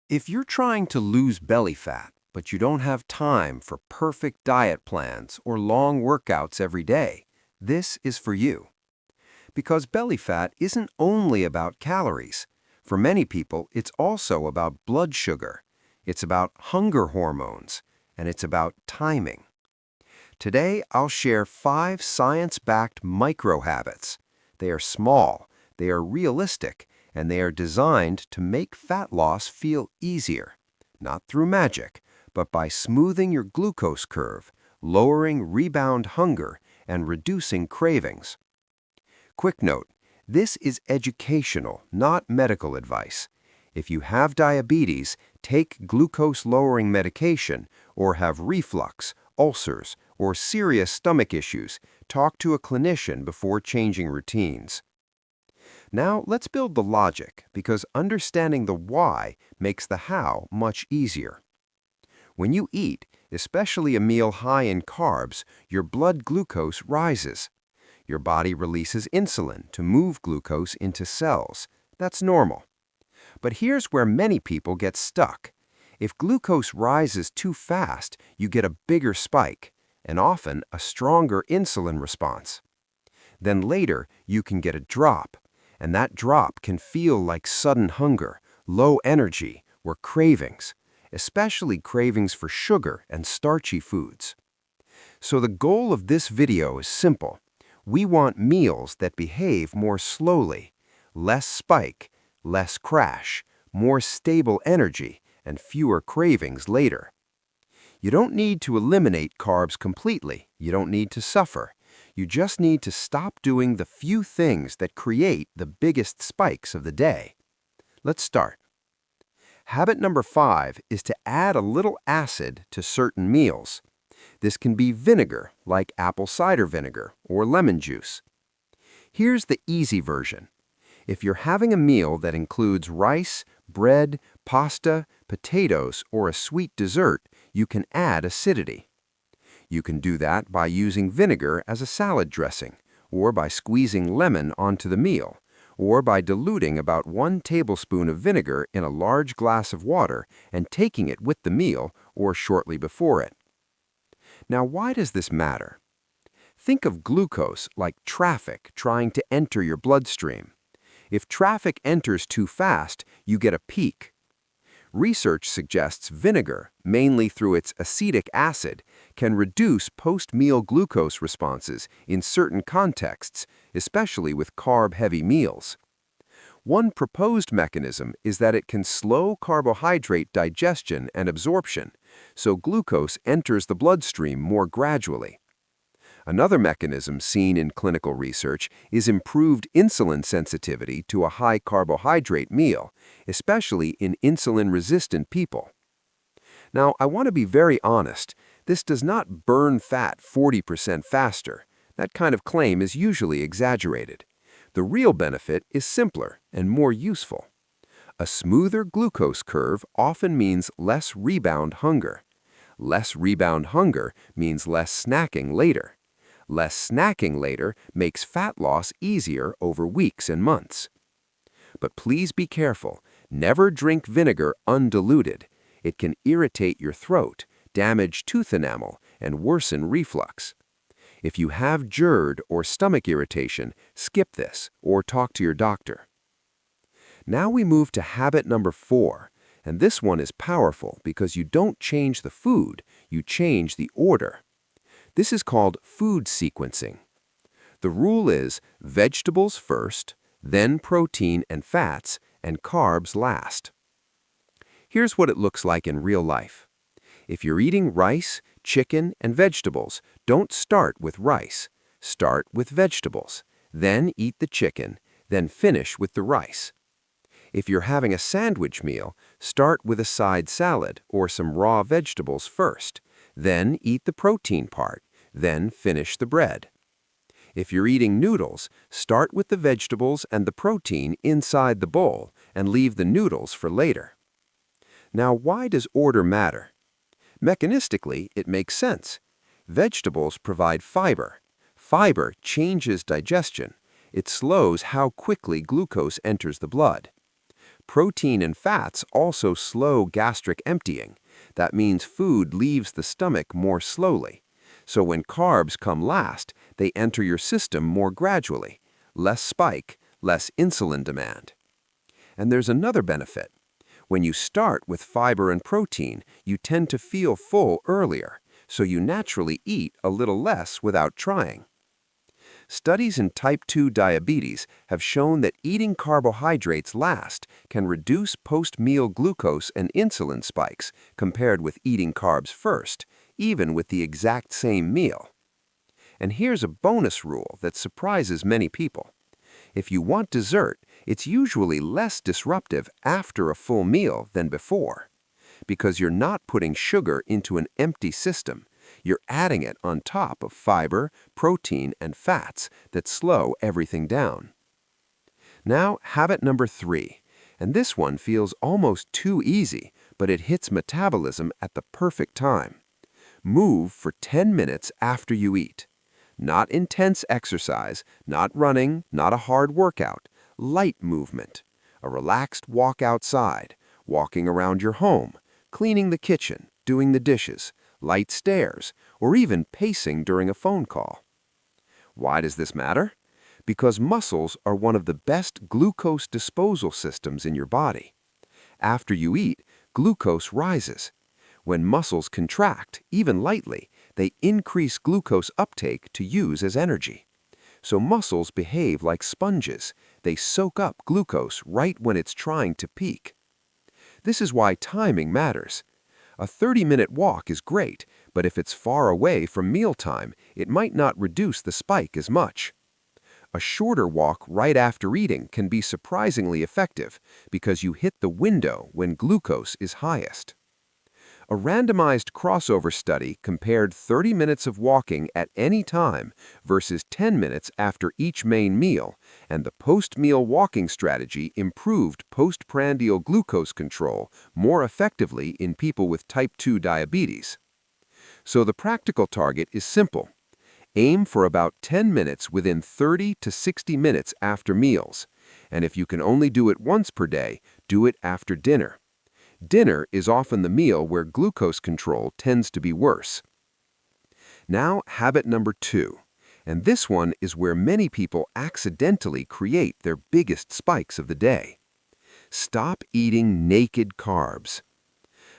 If you're trying to lose belly fat, but you don't have time for perfect diet plans or long workouts every day, this is for you. Because belly fat isn't only about calories. For many people, it's also about blood sugar. It's about hunger hormones, and it's about timing. Today, I'll share 5 science-backed micro habits. They are small, they are realistic, and they are designed to make fat loss feel easier. Not through magic, but by smoothing your glucose curve, lowering rebound hunger, and reducing cravings. Quick note, this is educational, not medical advice. If you have diabetes, take glucose-lowering medication, or have reflux, ulcers, or serious stomach issues, talk to a clinician before changing routines. Now, let's build the logic, because understanding the why makes the how much easier. When you eat, especially a meal high in carbs, your blood glucose rises. Your body releases insulin to move glucose into cells. That's normal. But here's where many people get stuck. If glucose rises too fast, you get a bigger spike, and often a stronger insulin response. Then later, you can get a drop, and that drop can feel like sudden hunger, low energy, or cravings, especially cravings for sugar and starchy foods. So the goal of this video is simple. We want meals that behave more slowly, less spike, less crash, more stable energy, and fewer cravings later. You don't need to eliminate carbs completely. You don't need to suffer. You just need to stop doing the few things that create the biggest spikes of the day. Let's start. Habit number 5 is to add a little acid to certain meals. This can be vinegar, like apple cider vinegar or lemon juice. Here's the easy version. If you're having a meal that includes rice, bread, pasta, potatoes, or a sweet dessert, you can add acidity. You can do that by using vinegar as a salad dressing, or by squeezing lemon onto the meal, or by diluting about 1 tablespoon of vinegar in a large glass of water and taking it with the meal or shortly before it. Now, why does this matter? Think of glucose like traffic trying to enter your bloodstream. If traffic enters too fast, you get a peak. Research suggests vinegar, mainly through its acetic acid, can reduce post-meal glucose responses in certain contexts, especially with carb-heavy meals. One proposed mechanism is that it can slow carbohydrate digestion and absorption, so glucose enters the bloodstream more gradually. Another mechanism seen in clinical research is improved insulin sensitivity to a high carbohydrate meal, especially in insulin-resistant people. Now, I want to be very honest. This does not burn fat 40% faster. That kind of claim is usually exaggerated. The real benefit is simpler and more useful. A smoother glucose curve often means less rebound hunger. Less rebound hunger means less snacking later. Less snacking later makes fat loss easier over weeks and months. But please be careful. Never drink vinegar undiluted. It can irritate your throat, damage tooth enamel, and worsen reflux. If you have GERD or stomach irritation, skip this or talk to your doctor. Now we move to habit number 4, and this one is powerful because you don't change the food, you change the order. This is called food sequencing. The rule is vegetables first, then protein and fats, and carbs last. Here's what it looks like in real life. If you're eating rice, chicken, and vegetables, don't start with rice. Start with vegetables. Then eat the chicken, then finish with the rice. If you're having a sandwich meal, start with a side salad or some raw vegetables first. Then eat the protein part. Then finish the bread. If you're eating noodles, start with the vegetables and the protein inside the bowl and leave the noodles for later. Now, why does order matter? Mechanistically, it makes sense. Vegetables provide fiber. Fiber changes digestion. It slows how quickly glucose enters the blood. Protein and fats also slow gastric emptying. That means food leaves the stomach more slowly. So when carbs come last, they enter your system more gradually. Less spike, less insulin demand. And there's another benefit. When you start with fiber and protein, you tend to feel full earlier, so you naturally eat a little less without trying. Studies in type 2 diabetes have shown that eating carbohydrates last can reduce post-meal glucose and insulin spikes compared with eating carbs first, even with the exact same meal. And here's a bonus rule that surprises many people. If you want dessert, it's usually less disruptive after a full meal than before. Because you're not putting sugar into an empty system, you're adding it on top of fiber, protein, and fats that slow everything down. Now, habit number 3, and this one feels almost too easy, but it hits metabolism at the perfect time. Move for 10 minutes after you eat. Not intense exercise, not running, not a hard workout, light movement. A relaxed walk outside, walking around your home, cleaning the kitchen, doing the dishes, light stairs, or even pacing during a phone call. Why does this matter? Because muscles are one of the best glucose disposal systems in your body. After you eat, glucose rises. When muscles contract, even lightly, they increase glucose uptake to use as energy. So muscles behave like sponges. They soak up glucose right when it's trying to peak. This is why timing matters. A 30-minute walk is great, but if it's far away from mealtime, it might not reduce the spike as much. A shorter walk right after eating can be surprisingly effective because you hit the window when glucose is highest. A randomized crossover study compared 30 minutes of walking at any time versus 10 minutes after each main meal, and the post-meal walking strategy improved postprandial glucose control more effectively in people with type 2 diabetes. So the practical target is simple. Aim for about 10 minutes within 30 to 60 minutes after meals, and if you can only do it once per day, do it after dinner. Dinner is often the meal where glucose control tends to be worse. Now, habit number 2, and this one is where many people accidentally create their biggest spikes of the day. Stop eating naked carbs.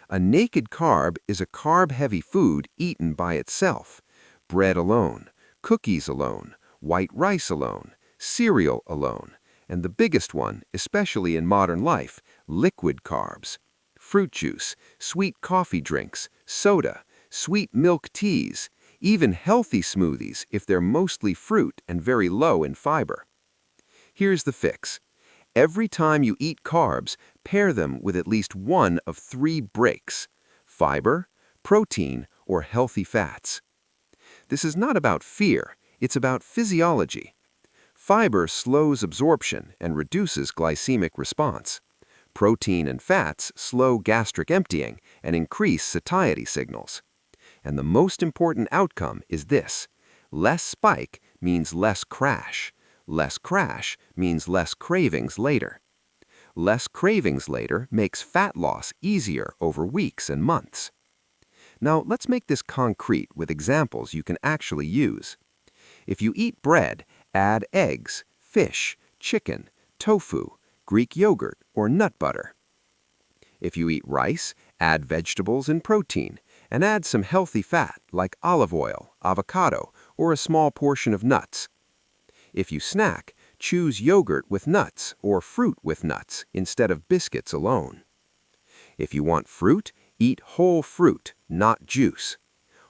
A naked carb is a carb-heavy food eaten by itself. Bread alone, cookies alone, white rice alone, cereal alone, and the biggest one, especially in modern life, liquid carbs. Fruit juice, sweet coffee drinks, soda, sweet milk teas, even healthy smoothies if they're mostly fruit and very low in fiber. Here's the fix. Every time you eat carbs, pair them with at least one of 3 breaks: fiber, protein, or healthy fats. This is not about fear, it's about physiology. Fiber slows absorption and reduces glycemic response. Protein and fats slow gastric emptying and increase satiety signals. And the most important outcome is this: less spike means less crash. Less crash means less cravings later. Less cravings later makes fat loss easier over weeks and months. Now, let's make this concrete with examples you can actually use. If you eat bread, add eggs, fish, chicken, tofu, Greek yogurt, or nut butter. If you eat rice, add vegetables and protein, and add some healthy fat like olive oil, avocado, or a small portion of nuts. If you snack, choose yogurt with nuts or fruit with nuts instead of biscuits alone. If you want fruit, eat whole fruit, not juice.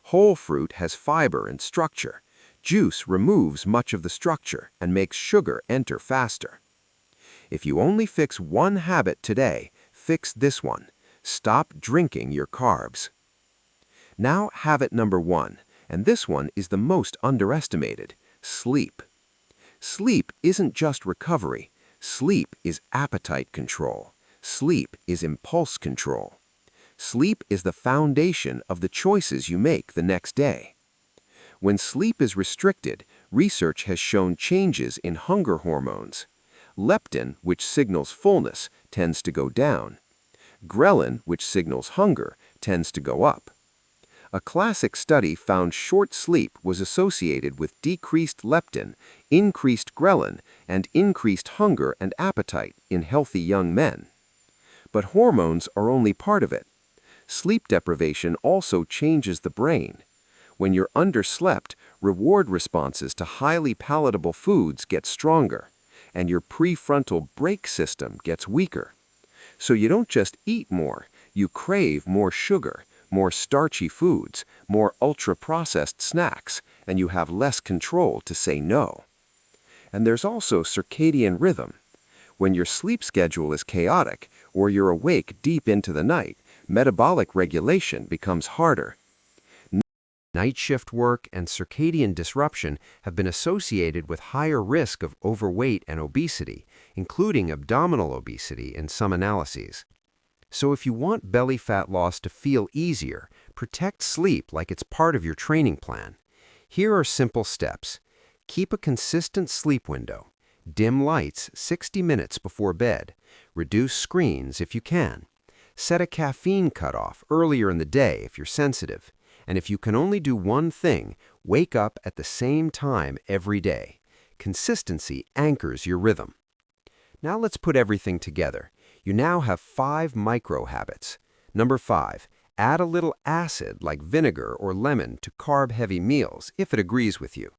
Whole fruit has fiber and structure. Juice removes much of the structure and makes sugar enter faster. If you only fix one habit today, fix this one. Stop drinking your carbs. Now, habit number 1, and this one is the most underestimated: sleep. Sleep isn't just recovery. Sleep is appetite control. Sleep is impulse control. Sleep is the foundation of the choices you make the next day. When sleep is restricted, research has shown changes in hunger hormones. Leptin, which signals fullness, tends to go down. Ghrelin, which signals hunger, tends to go up. A classic study found short sleep was associated with decreased leptin, increased ghrelin, and increased hunger and appetite in healthy young men. But hormones are only part of it. Sleep deprivation also changes the brain. When you're underslept, reward responses to highly palatable foods get stronger, and your prefrontal brake system gets weaker. So you don't just eat more, you crave more sugar, more starchy foods, more ultra-processed snacks, and you have less control to say no. And there's also circadian rhythm. When your sleep schedule is chaotic, or you're awake deep into the night, metabolic regulation becomes harder. Night shift work and circadian disruption have been associated with higher risk of overweight and obesity, including abdominal obesity in some analyses. So if you want belly fat loss to feel easier, protect sleep like it's part of your training plan. Here are simple steps. Keep a consistent sleep window. Dim lights 60 minutes before bed. Reduce screens if you can. Set a caffeine cutoff earlier in the day if you're sensitive. And if you can only do one thing, wake up at the same time every day. Consistency anchors your rhythm. Now let's put everything together. You now have 5 micro habits. Number 5, add a little acid like vinegar or lemon to carb-heavy meals if it agrees with you.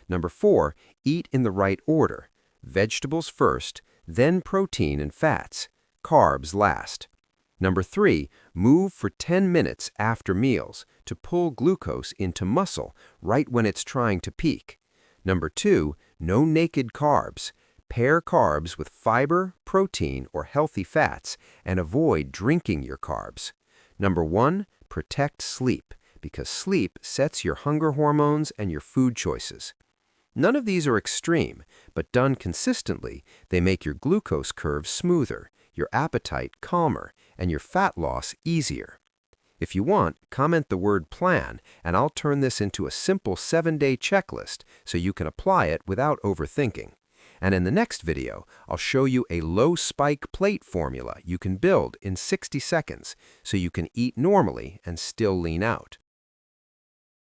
Number 4, eat in the right order. Vegetables first, then protein and fats. Carbs last. Number 3, move for 10 minutes after meals to pull glucose into muscle right when it's trying to peak. Number 2, no naked carbs. Pair carbs with fiber, protein, or healthy fats, and avoid drinking your carbs. Number 1, protect sleep, because sleep sets your hunger hormones and your food choices. None of these are extreme, but done consistently, they make your glucose curve smoother, your appetite calmer, and your fat loss easier. If you want, comment the word plan, and I'll turn this into a simple 7-day checklist so you can apply it without overthinking. And in the next video, I'll show you a low-spike plate formula you can build in 60 seconds so you can eat normally and still lean out.